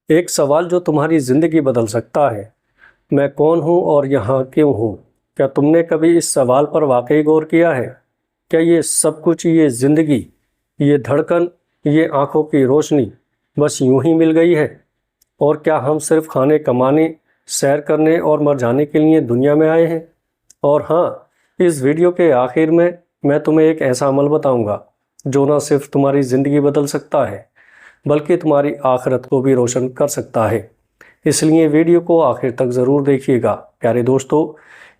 ایک سوال جو تمہاری زندگی بدل سکتا ہے۔ میں کون ہوں اور یہاں کیوں ہوں؟ کیا تم نے کبھی اس سوال پر واقعی غور کیا ہے؟ کیا یہ سب کچھ، یہ زندگی، یہ دھڑکن، یہ آنکھوں کی روشنی بس یوں ہی مل گئی ہے؟ اور کیا ہم صرف کھانے کمانے، سیر کرنے اور مر جانے کے لیے دنیا میں آئے ہیں؟ اور ہاں، اس ویڈیو کے آخر میں تمہیں ایک ایسا عمل بتاؤں گا جو نہ صرف تمہاری زندگی بدل سکتا ہے بلکہ تمہاری آخرت کو بھی روشن کر سکتا ہے۔ اس لیے ویڈیو کو آخر تک ضرور دیکھیے گا۔ پیارے دوستو،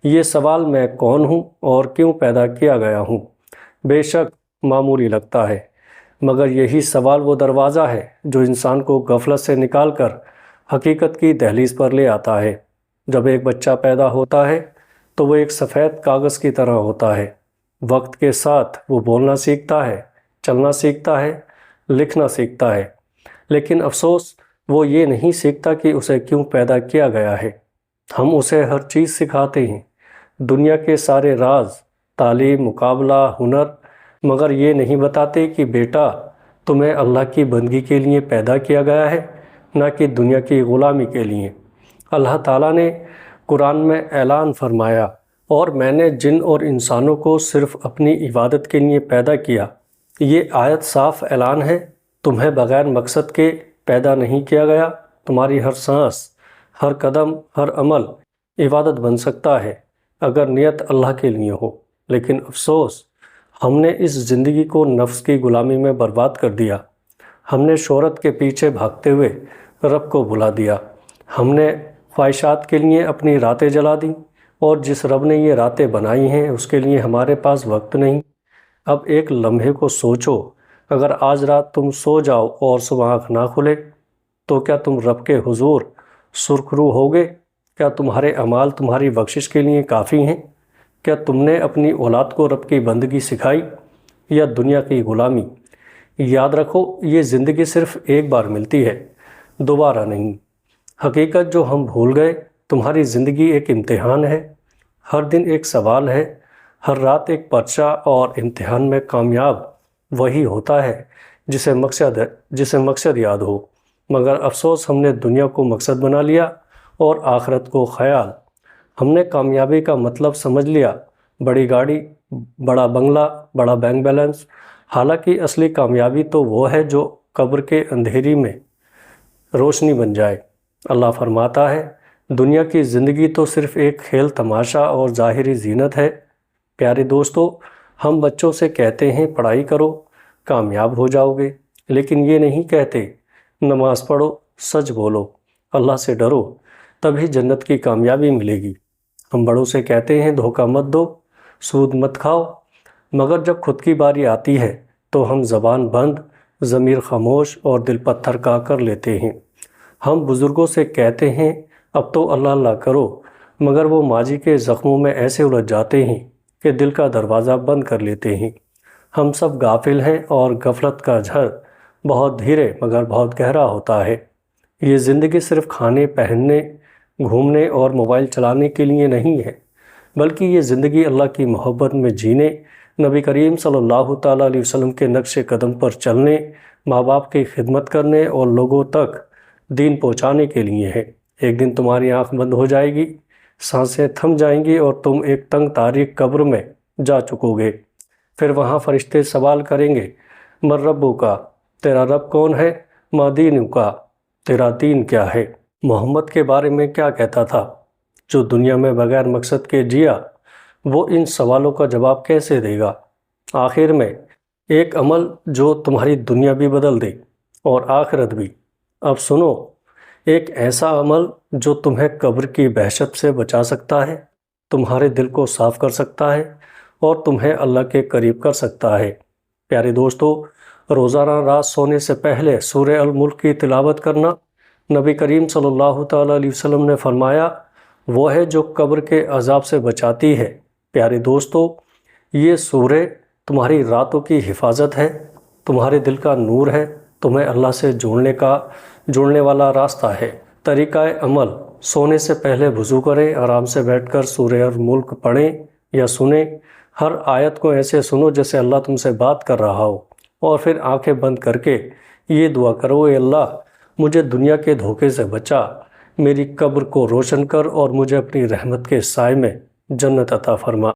یہ سوال میں کون ہوں اور کیوں پیدا کیا گیا ہوں بے شک معمولی لگتا ہے، مگر یہی سوال وہ دروازہ ہے جو انسان کو غفلت سے نکال کر حقیقت کی دہلیز پر لے آتا ہے۔ جب ایک بچہ پیدا ہوتا ہے تو وہ ایک سفید کاغذ کی طرح ہوتا ہے۔ وقت کے ساتھ وہ بولنا سیکھتا ہے، چلنا سیکھتا ہے، لکھنا سیکھتا ہے، لیکن افسوس وہ یہ نہیں سیکھتا کہ اسے کیوں پیدا کیا گیا ہے۔ ہم اسے ہر چیز سکھاتے ہیں، دنیا کے سارے راز، تعلیم، مقابلہ، ہنر، مگر یہ نہیں بتاتے کہ بیٹا، تمہیں اللہ کی بندگی کے لیے پیدا کیا گیا ہے، نہ کہ دنیا کی غلامی کے لیے۔ اللہ تعالیٰ نے قرآن میں اعلان فرمایا، اور میں نے جن اور انسانوں کو صرف اپنی عبادت کے لیے پیدا کیا۔ یہ آیت صاف اعلان ہے، تمہیں بغیر مقصد کے پیدا نہیں کیا گیا۔ تمہاری ہر سانس، ہر قدم، ہر عمل عبادت بن سکتا ہے اگر نیت اللہ کے لیے ہو، لیکن افسوس ہم نے اس زندگی کو نفس کی غلامی میں برباد کر دیا۔ ہم نے شہرت کے پیچھے بھاگتے ہوئے رب کو بھلا دیا۔ ہم نے خواہشات کے لیے اپنی راتیں جلا دیں، اور جس رب نے یہ راتیں بنائی ہیں اس کے لیے ہمارے پاس وقت نہیں۔ اب ایک لمحے کو سوچو، اگر آج رات تم سو جاؤ اور صبح آنکھ نہ کھلے تو کیا تم رب کے حضور سرخرو ہوگے؟ کیا تمہارے اعمال تمہاری بخشش کے لیے کافی ہیں؟ کیا تم نے اپنی اولاد کو رب کی بندگی سکھائی یا دنیا کی غلامی؟ یاد رکھو، یہ زندگی صرف ایک بار ملتی ہے، دوبارہ نہیں۔ حقیقت جو ہم بھول گئے، تمہاری زندگی ایک امتحان ہے، ہر دن ایک سوال ہے، ہر رات ایک پرچہ، اور امتحان میں کامیاب وہی ہوتا ہے جسے مقصد یاد ہو۔ مگر افسوس ہم نے دنیا کو مقصد بنا لیا اور آخرت کو خیال۔ ہم نے کامیابی کا مطلب سمجھ لیا بڑی گاڑی، بڑا بنگلہ، بڑا بینک بیلنس، حالانکہ اصلی کامیابی تو وہ ہے جو قبر کے اندھیری میں روشنی بن جائے۔ اللہ فرماتا ہے، دنیا کی زندگی تو صرف ایک کھیل تماشا اور ظاہری زینت ہے۔ پیارے دوستو، ہم بچوں سے کہتے ہیں پڑھائی کرو، کامیاب ہو جاؤ گے، لیکن یہ نہیں کہتے نماز پڑھو، سچ بولو، اللہ سے ڈرو، تبھی جنت کی کامیابی ملے گی۔ ہم بڑوں سے کہتے ہیں دھوکہ مت دو، سود مت کھاؤ، مگر جب خود کی باری آتی ہے تو ہم زبان بند، ضمیر خاموش اور دل پتھر کا کر لیتے ہیں۔ ہم بزرگوں سے کہتے ہیں اب تو اللہ اللہ کرو، مگر وہ ماضی کے زخموں میں ایسے الجھ جاتے ہیں کہ دل کا دروازہ بند کر لیتے ہیں۔ ہم سب غافل ہیں، اور غفلت کا جھڑ بہت دھیرے مگر بہت گہرا ہوتا ہے۔ یہ زندگی صرف کھانے، پہننے، گھومنے اور موبائل چلانے کے لیے نہیں ہے، بلکہ یہ زندگی اللہ کی محبت میں جینے، نبی کریم صلی اللہ تعالیٰ علیہ وسلم کے نقش قدم پر چلنے، ماں باپ کی خدمت کرنے اور لوگوں تک دین پہنچانے کے لیے ہے۔ ایک دن تمہاری آنکھ بند ہو جائے گی، سانسیں تھم جائیں گی، اور تم ایک تنگ تاریک قبر میں جا چکو گے۔ پھر وہاں فرشتے سوال کریں گے، من ربو کا، تیرا رب کون ہے؟ ما دینو کا، تیرا دین کیا ہے؟ محمد کے بارے میں کیا کہتا تھا؟ جو دنیا میں بغیر مقصد کے جیا، وہ ان سوالوں کا جواب کیسے دے گا؟ آخر میں ایک عمل جو تمہاری دنیا بھی بدل دے اور آخرت بھی۔ اب سنو، ایک ایسا عمل جو تمہیں قبر کی وحشت سے بچا سکتا ہے، تمہارے دل کو صاف کر سکتا ہے، اور تمہیں اللہ کے قریب کر سکتا ہے۔ پیارے دوستو، روزانہ رات سونے سے پہلے سورہ الملک کی تلاوت کرنا، نبی کریم صلی اللہ تعالیٰ علیہ وسلم نے فرمایا، وہ ہے جو قبر کے عذاب سے بچاتی ہے۔ پیارے دوستو، یہ سورہ تمہاری راتوں کی حفاظت ہے، تمہارے دل کا نور ہے، تمہیں اللہ سے جوڑنے والا راستہ ہے۔ طریقہ عمل: سونے سے پہلے وضو کریں، آرام سے بیٹھ کر سورہ الملک پڑھیں یا سنیں۔ ہر آیت کو ایسے سنو جیسے اللہ تم سے بات کر رہا ہو، اور پھر آنکھیں بند کر کے یہ دعا کرو، اے اللہ، مجھے دنیا کے دھوکے سے بچا، میری قبر کو روشن کر اور مجھے اپنی رحمت کے سائے میں جنت عطا فرما۔